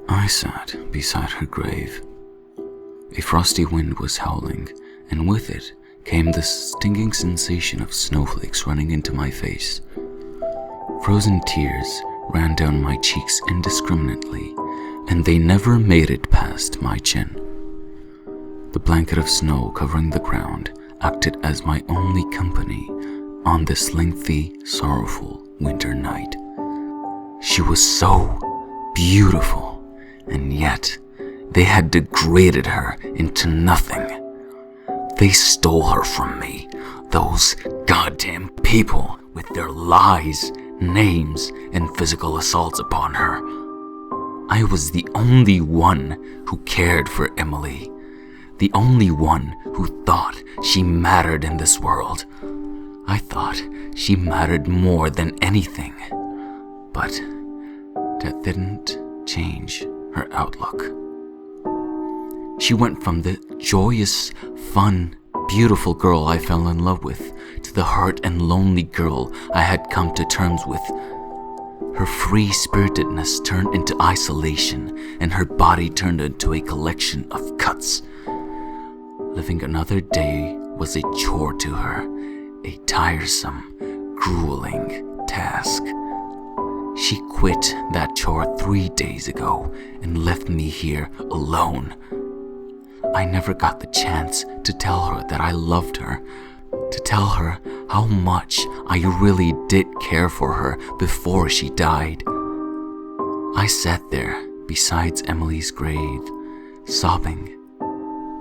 I sat beside her grave. A frosty wind was howling, and with it came the stinging sensation of snowflakes running into my face. Frozen tears ran down my cheeks indiscriminately, and they never made it past my chin. The blanket of snow covering the ground acted as my only company on this lengthy, sorrowful winter night. She was so beautiful, and yet they had degraded her into nothing. They stole her from me, those goddamn people, with their lies, names, and physical assaults upon her. I was the only one who cared for Emily, the only one who thought she mattered in this world. I thought she mattered more than anything, but that didn't change her outlook. She went from the joyous, fun, beautiful girl I fell in love with to the hurt and lonely girl I had come to terms with. Her free-spiritedness turned into isolation, and her body turned into a collection of cuts. Living another day was a chore to her, a tiresome, grueling task. She quit that chore 3 days ago and left me here alone. I never got the chance to tell her that I loved her, to tell her how much I really did care for her before she died. I sat there beside Emily's grave, sobbing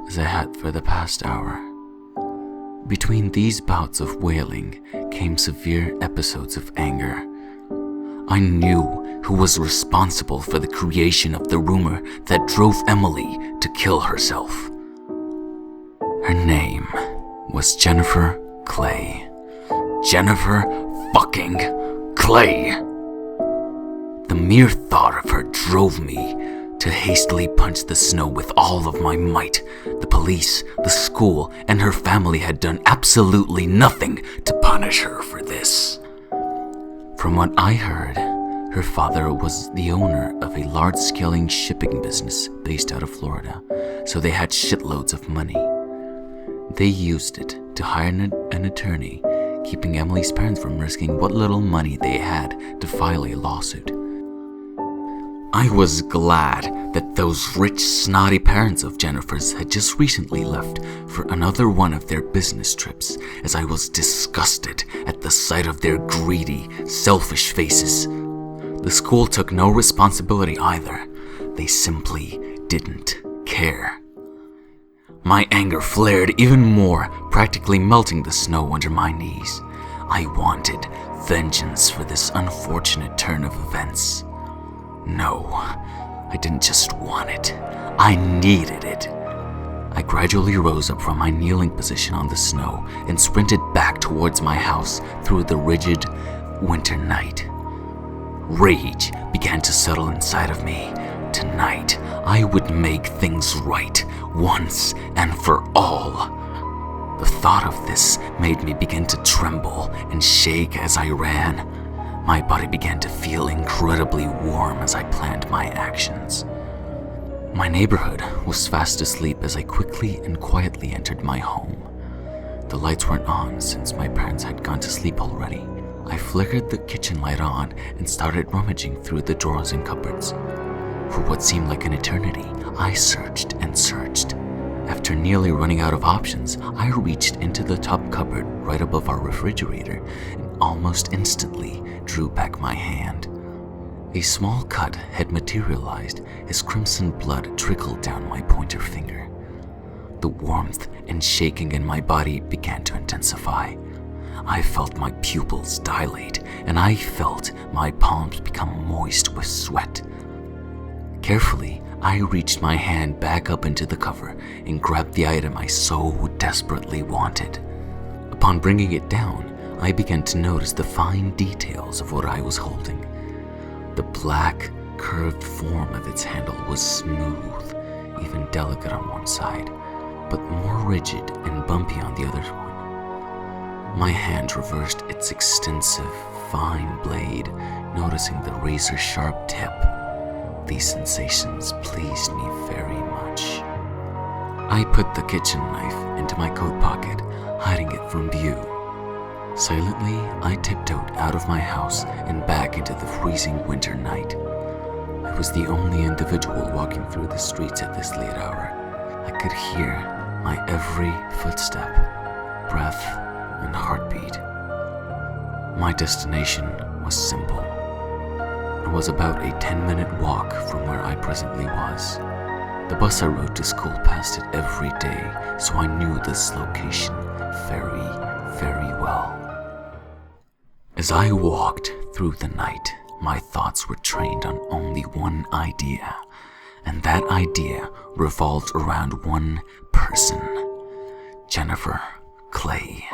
as I had for the past hour. Between these bouts of wailing came severe episodes of anger. I knew who was responsible for the creation of the rumor that drove Emily to kill herself. Her name was Jennifer Clay. Jennifer fucking Clay. The mere thought of her drove me to hastily punch the snow with all of my might. The police, the school, and her family had done absolutely nothing to punish her for this. From what I heard, her father was the owner of a large-scale shipping business based out of Florida, so they had shitloads of money. They used it to hire an attorney, keeping Emily's parents from risking what little money they had to file a lawsuit. I was glad that those rich, snotty parents of Jennifer's had just recently left for another one of their business trips, as I was disgusted at the sight of their greedy, selfish faces. The school took no responsibility either. They simply didn't care. My anger flared even more, practically melting the snow under my knees. I wanted vengeance for this unfortunate turn of events. No, I didn't just want it. I needed it. I gradually rose up from my kneeling position on the snow and sprinted back towards my house through the rigid winter night. Rage began to settle inside of me. Tonight, I would make things right once and for all. The thought of this made me begin to tremble and shake as I ran. My body began to feel incredibly warm as I planned my actions. My neighborhood was fast asleep as I quickly and quietly entered my home. The lights weren't on since my parents had gone to sleep already. I flickered the kitchen light on and started rummaging through the drawers and cupboards. For what seemed like an eternity, I searched and searched. After nearly running out of options, I reached into the top cupboard right above our refrigerator and almost instantly drew back my hand. A small cut had materialized as crimson blood trickled down my pointer finger. The warmth and shaking in my body began to intensify. I felt my pupils dilate, and I felt my palms become moist with sweat. Carefully, I reached my hand back up into the cover and grabbed the item I so desperately wanted. Upon bringing it down, I began to notice the fine details of what I was holding. The black, curved form of its handle was smooth, even delicate on one side, but more rigid and bumpy on the other one. My hand reversed its extensive, fine blade, noticing the razor-sharp tip. These sensations pleased me very much. I put the kitchen knife into my coat pocket, hiding it from view. Silently, I tiptoed out of my house and back into the freezing winter night. I was the only individual walking through the streets at this late hour. I could hear my every footstep, breath, and heartbeat. My destination was simple. It was about a 10-minute walk from where I presently was. The bus I rode to school passed it every day, so I knew this location very, very well. As I walked through the night, my thoughts were trained on only one idea, and that idea revolved around one person: Jennifer Clay.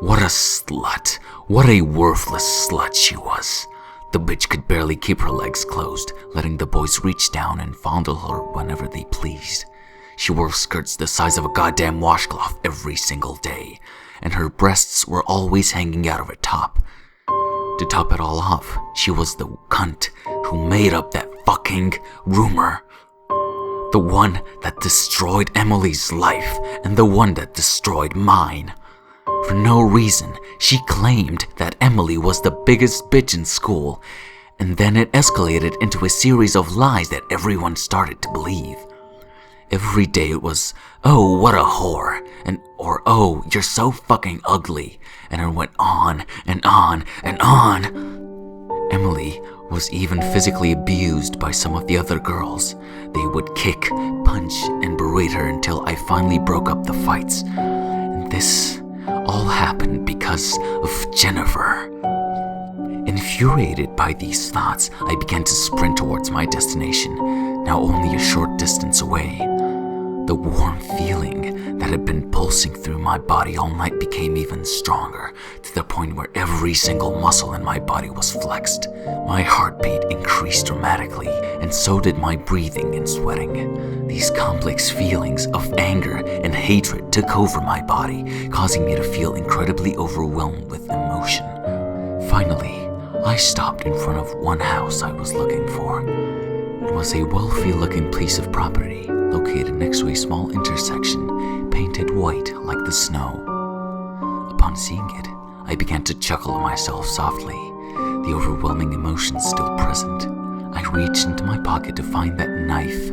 What a slut! What a worthless slut she was! The bitch could barely keep her legs closed, letting the boys reach down and fondle her whenever they pleased. She wore skirts the size of a goddamn washcloth every single day, and her breasts were always hanging out of her top. To top it all off, she was the cunt who made up that fucking rumor. The one that destroyed Emily's life, and the one that destroyed mine. For no reason, she claimed that Emily was the biggest bitch in school, and then it escalated into a series of lies that everyone started to believe. Every day it was, "Oh, what a whore," or "Oh, you're so fucking ugly," and it went on and on and on. Emily was even physically abused by some of the other girls. They would kick, punch, and berate her until I finally broke up the fights. And this all happened because of Jennifer. Infuriated by these thoughts, I began to sprint towards my destination, now only a short distance away. The warm feeling that had been pulsing through my body all night became even stronger, to the point where every single muscle in my body was flexed. My heartbeat increased dramatically, and so did my breathing and sweating. These complex feelings of anger and hatred took over my body, causing me to feel incredibly overwhelmed with emotion. Finally, I stopped in front of one house I was looking for. It was a wealthy-looking piece of property located next to a small intersection, painted white like the snow. Upon seeing it, I began to chuckle to myself softly, the overwhelming emotions still present. I reached into my pocket to find that knife.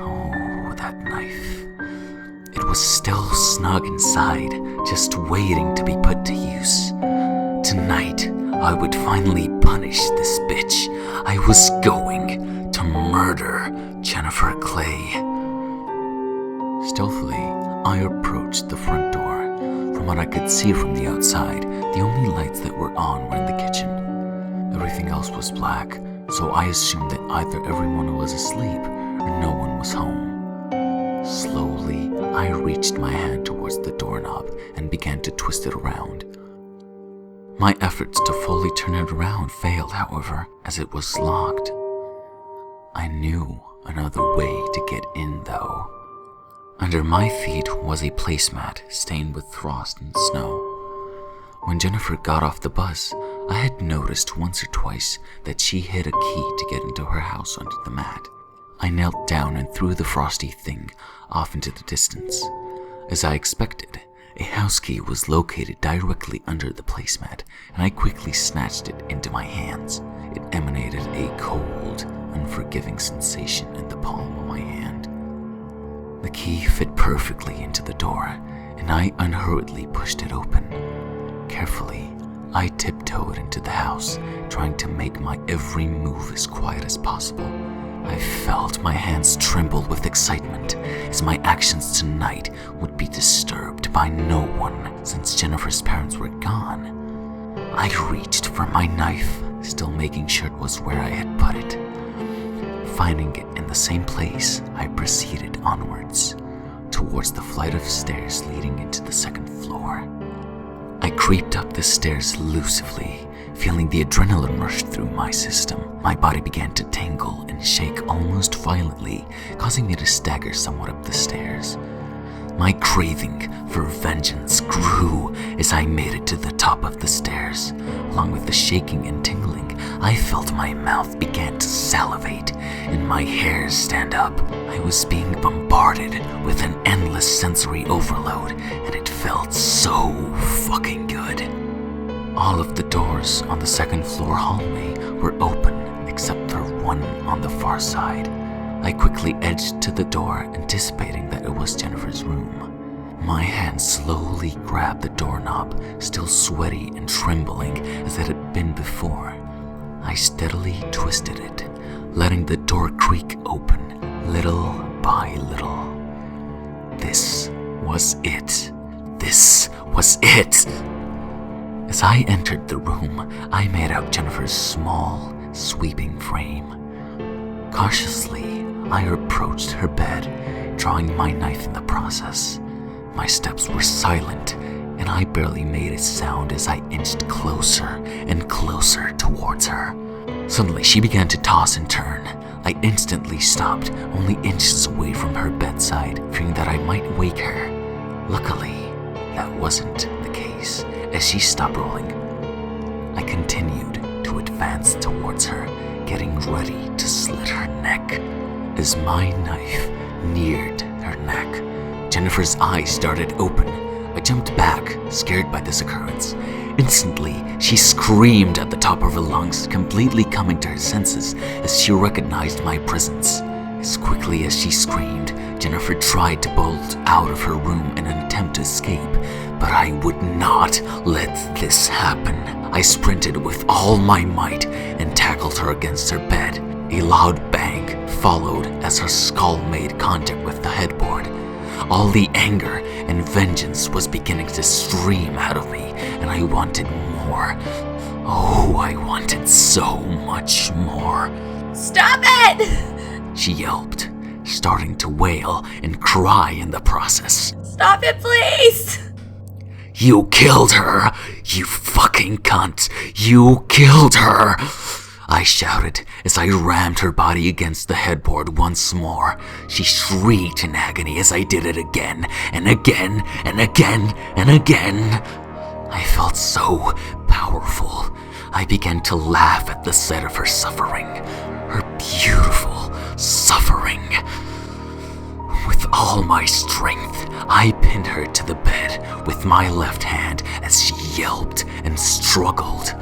Oh, that knife. It was still snug inside, just waiting to be put to use. Tonight, I would finally punish this bitch. I was going to murder Jennifer Clay. Stealthily, I approached the front door. From what I could see from the outside, the only lights that were on were in the kitchen. Everything else was black, so I assumed that either everyone was asleep or no one was home. Slowly, I reached my hand towards the doorknob and began to twist it around. My efforts to fully turn it around failed, however, as it was locked. I knew another way to get in, though. Under my feet was a placemat stained with frost and snow. When Jennifer got off the bus, I had noticed once or twice that she hid a key to get into her house under the mat. I knelt down and threw the frosty thing off into the distance. As I expected, a house key was located directly under the placemat, and I quickly snatched it into my hands. It emanated a cold, unforgiving sensation in the palm of my hand. The key fit perfectly into the door, and I unhurriedly pushed it open. Carefully, I tiptoed into the house, trying to make my every move as quiet as possible. I felt my hands tremble with excitement, as my actions tonight would be disturbed by no one since Jennifer's parents were gone. I reached for my knife, still making sure it was where I had put it. Finding it in the same place, I proceeded onwards, towards the flight of stairs leading into the second floor. I creeped up the stairs elusively, feeling the adrenaline rush through my system. My body began to tingle and shake almost violently, causing me to stagger somewhat up the stairs. My craving for vengeance grew as I made it to the top of the stairs. Along with the shaking and tingling, I felt my mouth began to salivate and my hairs stand up. I was being bombarded with an endless sensory overload, and it felt so fucking good. All of the doors on the second floor hallway were open except for one on the far side. I quickly edged to the door, anticipating that it was Jennifer's room. My hand slowly grabbed the doorknob, still sweaty and trembling as it had been before. I steadily twisted it, letting the door creak open, little by little. This was it. This was it! As I entered the room, I made out Jennifer's small, sweeping frame. Cautiously, I approached her bed, drawing my knife in the process. My steps were silent, and I barely made a sound as I inched closer and closer towards her. Suddenly, she began to toss and turn. I instantly stopped, only inches away from her bedside, fearing that I might wake her. Luckily, that wasn't the case. As she stopped rolling, I continued to advance towards her, getting ready to slit her neck. As my knife neared her neck, Jennifer's eyes started open. I jumped back, scared by this occurrence. Instantly, she screamed at the top of her lungs, completely coming to her senses as she recognized my presence. As quickly as she screamed, Jennifer tried to bolt out of her room in an attempt to escape, but I would not let this happen. I sprinted with all my might and tackled her against her bed. A loud bang followed as her skull made contact with the headboard. All the anger and vengeance was beginning to stream out of me, and I wanted more. Oh, I wanted so much more. Stop it! She yelped, starting to wail and cry in the process. Stop it, please! You killed her! You fucking cunt! You killed her! I shouted as I rammed her body against the headboard once more. She shrieked in agony as I did it again and again and again and again. I felt so powerful. I began to laugh at the sight of her suffering. Her beautiful suffering. With all my strength, I pinned her to the bed with my left hand as she yelped and struggled.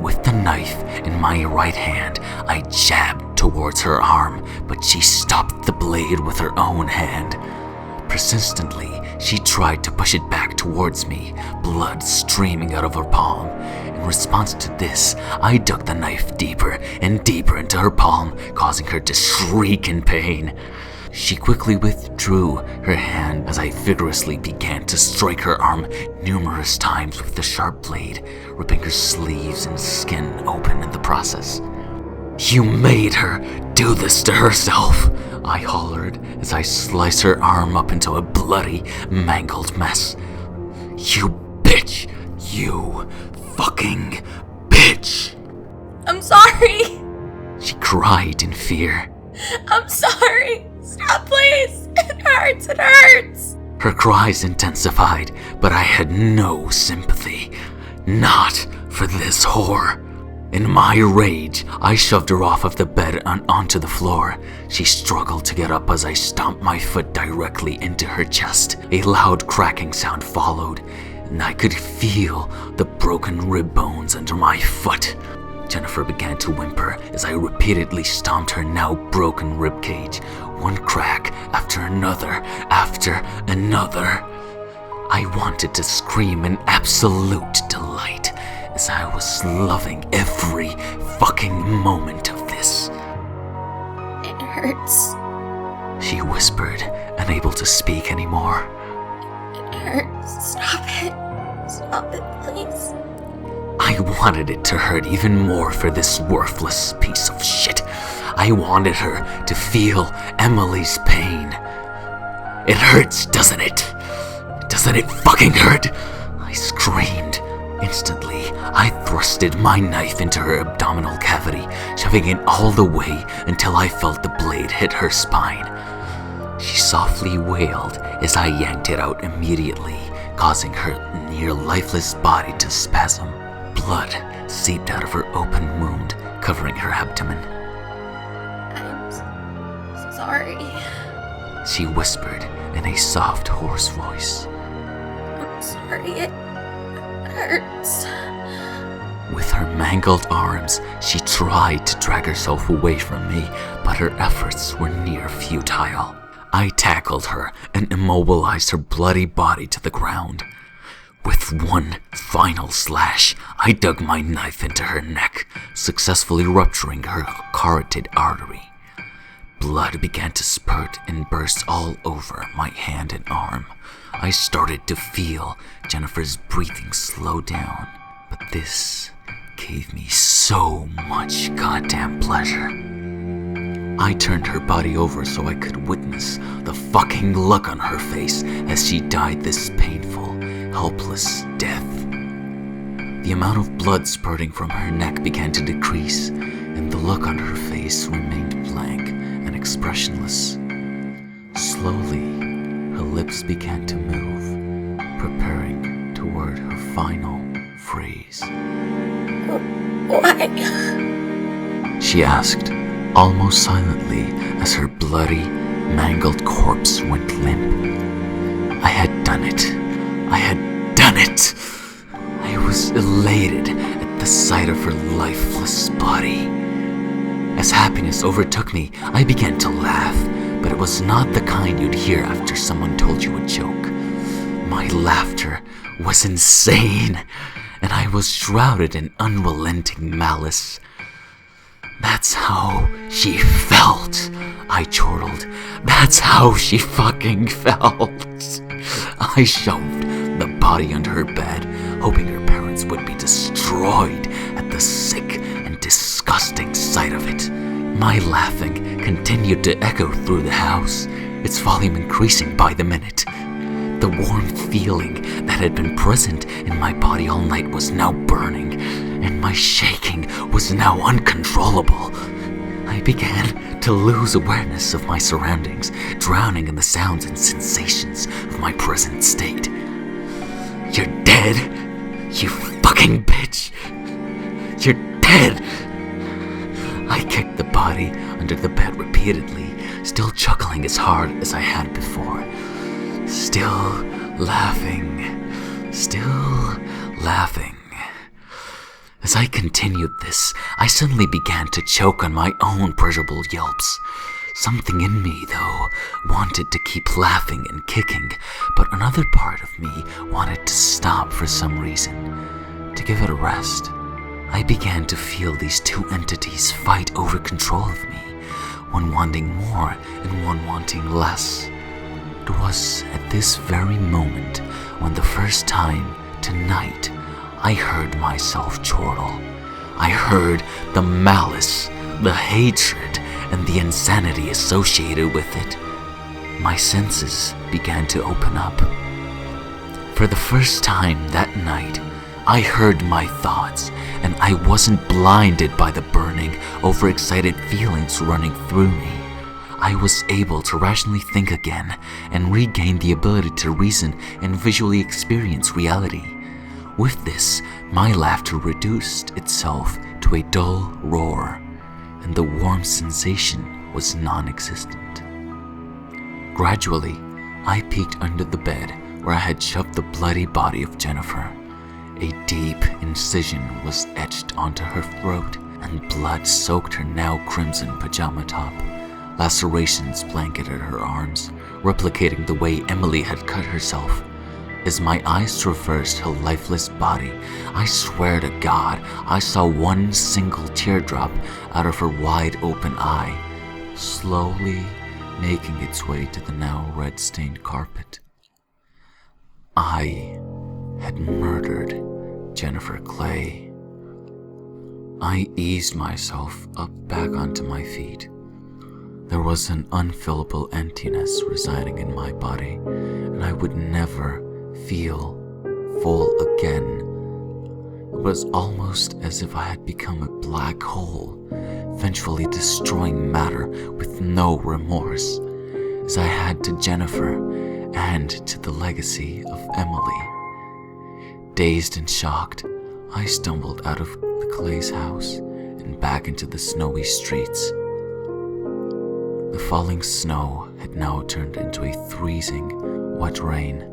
With the knife in my right hand, I jabbed towards her arm, but she stopped the blade with her own hand. Persistently, she tried to push it back towards me, blood streaming out of her palm. In response to this, I dug the knife deeper and deeper into her palm, causing her to shriek in pain. She quickly withdrew her hand as I vigorously began to strike her arm numerous times with the sharp blade, ripping her sleeves and skin open in the process. You made her do this to herself, I hollered as I sliced her arm up into a bloody, mangled mess. You bitch! You fucking bitch! I'm sorry! She cried in fear. I'm sorry! Stop, please! It hurts, it hurts! Her cries intensified, but I had no sympathy. Not for this whore. In my rage, I shoved her off of the bed and onto the floor. She struggled to get up as I stomped my foot directly into her chest. A loud cracking sound followed, and I could feel the broken rib bones under my foot. Jennifer began to whimper as I repeatedly stomped her now broken rib cage, one crack after another after another. I wanted to scream in absolute delight as I was loving every fucking moment of this. It hurts. She whispered, unable to speak anymore. It hurts. Stop it. Stop it, please. I wanted it to hurt even more for this worthless piece of shit. I wanted her to feel Emily's pain. It hurts, doesn't it? Doesn't it fucking hurt? I screamed, Instantly, I thrusted my knife into her abdominal cavity, shoving it all the way until I felt the blade hit her spine. She softly wailed as I yanked it out immediately, causing her near lifeless body to spasm. Blood seeped out of her open wound, covering her abdomen. I'm sorry. She whispered in a soft, hoarse voice. I'm sorry, it hurts. With her mangled arms, she tried to drag herself away from me, but her efforts were near futile. I tackled her and immobilized her bloody body to the ground. With one final slash, I dug my knife into her neck, successfully rupturing her carotid artery. Blood began to spurt and burst all over my hand and arm. I started to feel Jennifer's breathing slow down, but this gave me so much goddamn pleasure. I turned her body over so I could witness the fucking look on her face as she died this painful, helpless death. The amount of blood spurting from her neck began to decrease, and the look on her face remained blank and expressionless. Slowly, her lips began to move, preparing toward her final phrase. Why? She asked, almost silently, as her bloody, mangled corpse went limp. I had done it. I had done it! I was elated at the sight of her lifeless body. As happiness overtook me, I began to laugh, but it was not the kind you'd hear after someone told you a joke. My laughter was insane, and I was shrouded in unrelenting malice. That's how she felt, I chortled. That's how she fucking felt. I shoved the body under her bed, hoping her parents would be destroyed at the sick and disgusting sight of it. My laughing continued to echo through the house, its volume increasing by the minute. The warm feeling that had been present in my body all night was now burning, and my shaking was now uncontrollable. I began to lose awareness of my surroundings, drowning in the sounds and sensations of my present state. You're dead, you fucking bitch! You're dead! I kicked the body under the bed repeatedly, still chuckling as hard as I had before. Still laughing. As I continued this, I suddenly began to choke on my own pleasurable yelps. Something in me, though, wanted to keep laughing and kicking, but another part of me wanted to stop for some reason, to give it a rest. I began to feel these two entities fight over control of me, one wanting more and one wanting less. It was at this very moment when the first time, tonight, I heard myself chortle. I heard the malice, the hatred, and the insanity associated with it. My senses began to open up. For the first time that night, I heard my thoughts, and I wasn't blinded by the burning, overexcited feelings running through me. I was able to rationally think again and regain the ability to reason and visually experience reality. With this, my laughter reduced itself to a dull roar, and the warm sensation was non-existent. Gradually, I peeked under the bed where I had shoved the bloody body of Jennifer. A deep incision was etched onto her throat, and blood soaked her now crimson pajama top. Lacerations blanketed her arms, replicating the way Emily had cut herself. As my eyes traversed her lifeless body, I swear to God, I saw one single teardrop out of her wide open eye, slowly making its way to the now red-stained carpet. I had murdered Jennifer Clay. I eased myself up back onto my feet. There was an unfillable emptiness residing in my body, and I would never feel full again It was almost as if I had become a black hole, eventually destroying matter with no remorse, as I had to Jennifer and to the legacy of Emily. Dazed and shocked, I stumbled out of the Clay's house and back into the snowy streets. The falling snow had now turned into a freezing, wet rain.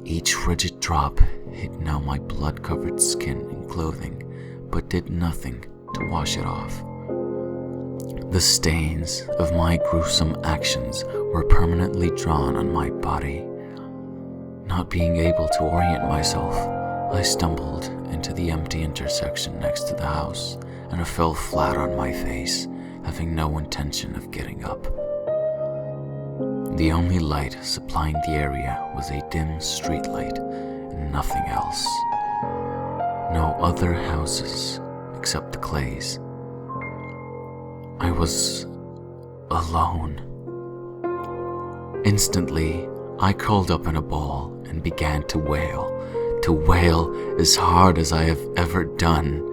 Each frigid drop hit now my blood-covered skin and clothing, but did nothing to wash it off. The stains of my gruesome actions were permanently drawn on my body. Not being able to orient myself, I stumbled into the empty intersection next to the house and I fell flat on my face, having no intention of getting up. The only light supplying the area was a dim street light and nothing else. No other houses except the Clays. I was alone. Instantly, I curled up in a ball and began to wail as hard as I have ever done.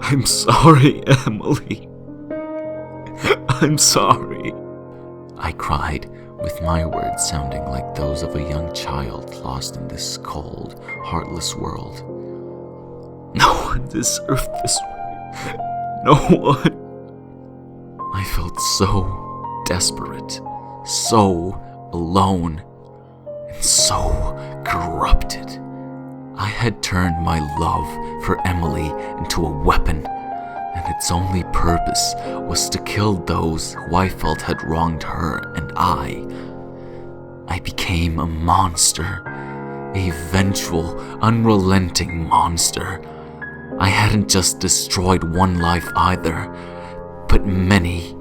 I'm sorry, Emily. I'm sorry. I cried, with my words sounding like those of a young child lost in this cold, heartless world. No one deserved this. No one. I felt so desperate, so alone, and so corrupted. I had turned my love for Emily into a weapon, and its only purpose was to kill those who I felt had wronged her and I became a monster, a vengeful, unrelenting monster. I hadn't just destroyed one life either, but many.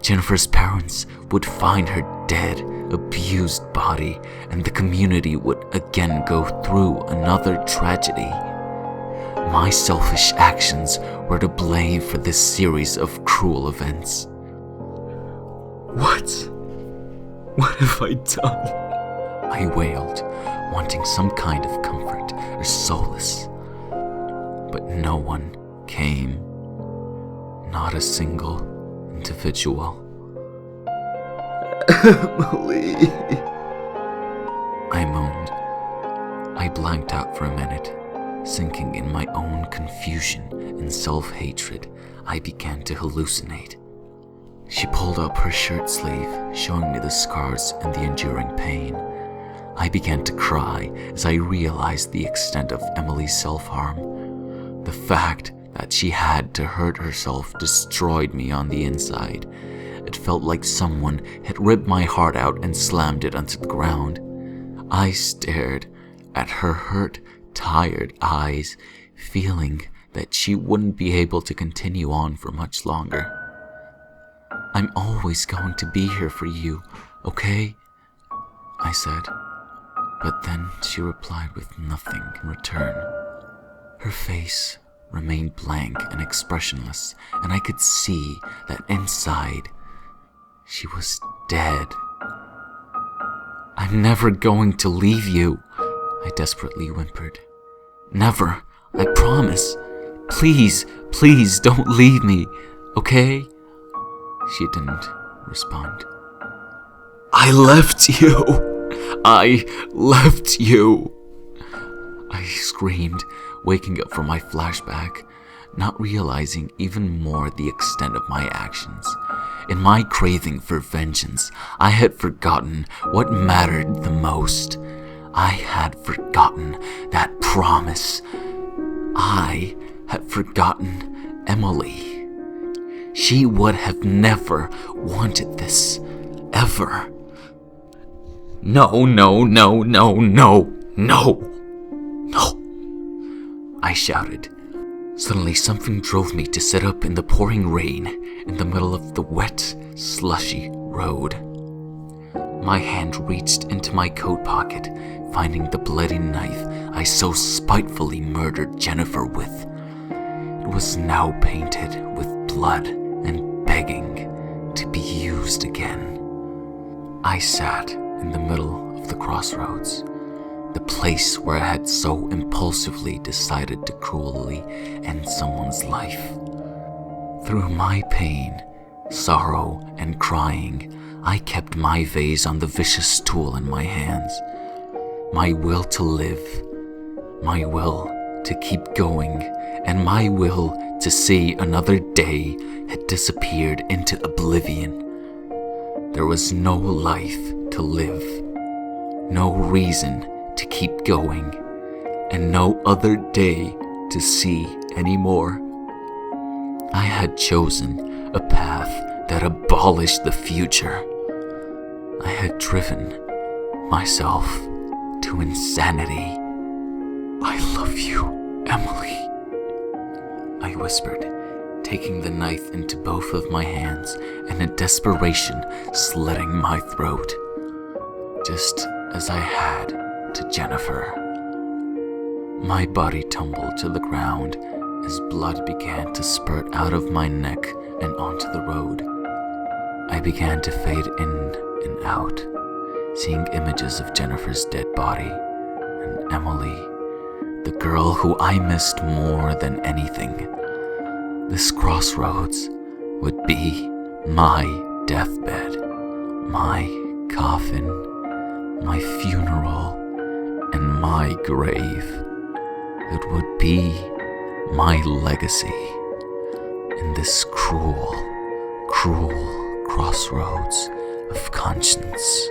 Jennifer's parents would find her dead, abused body, and the community would again go through another tragedy. My selfish actions were to blame for this series of cruel events. What have I done? I wailed, wanting some kind of comfort or solace. But no one came. Not a single individual. Emily. I moaned. I blanked out for a minute. Sinking in my own confusion and self-hatred, I began to hallucinate. She pulled up her shirt sleeve, showing me the scars and the enduring pain. I began to cry as I realized the extent of Emily's self-harm. The fact that she had to hurt herself destroyed me on the inside. It felt like someone had ripped my heart out and slammed it onto the ground. I stared at her hurt, tired eyes, feeling that she wouldn't be able to continue on for much longer. I'm always going to be here for you, okay? I said. But then she replied with nothing in return. Her face remained blank and expressionless, and I could see that inside she was dead. I'm never going to leave you, I desperately whimpered. Never, I promise. Please, please don't leave me, okay? She didn't respond. I left you. I left you. I screamed, waking up from my flashback, not realizing even more the extent of my actions. In my craving for vengeance, I had forgotten what mattered the most. I had forgotten that promise. I had forgotten Emily. She would have never wanted this, ever. No, no, no, no, no, no, no, I shouted. Suddenly something drove me to sit up in the pouring rain in the middle of the wet, slushy road. My hand reached into my coat pocket, finding the bloody knife I so spitefully murdered Jennifer with. It was now painted with blood and begging to be used again. I sat in the middle of the crossroads, the place where I had so impulsively decided to cruelly end someone's life. Through my pain, sorrow, and crying, I kept my vase on the vicious tool in my hands. My will to live, my will to keep going, and my will to see another day had disappeared into oblivion. There was no life to live, no reason to keep going, and no other day to see anymore. I had chosen a path that abolished the future. I had driven myself to insanity. I love you, Emily, I whispered, taking the knife into both of my hands and in desperation slitting my throat, just as I had to Jennifer. My body tumbled to the ground as blood began to spurt out of my neck and onto the road. I began to fade in and out, seeing images of Jennifer's dead body and Emily, the girl who I missed more than anything. This crossroads would be my deathbed, my coffin, my funeral, and my grave. It would be my legacy in this cruel, cruel crossroads of conscience.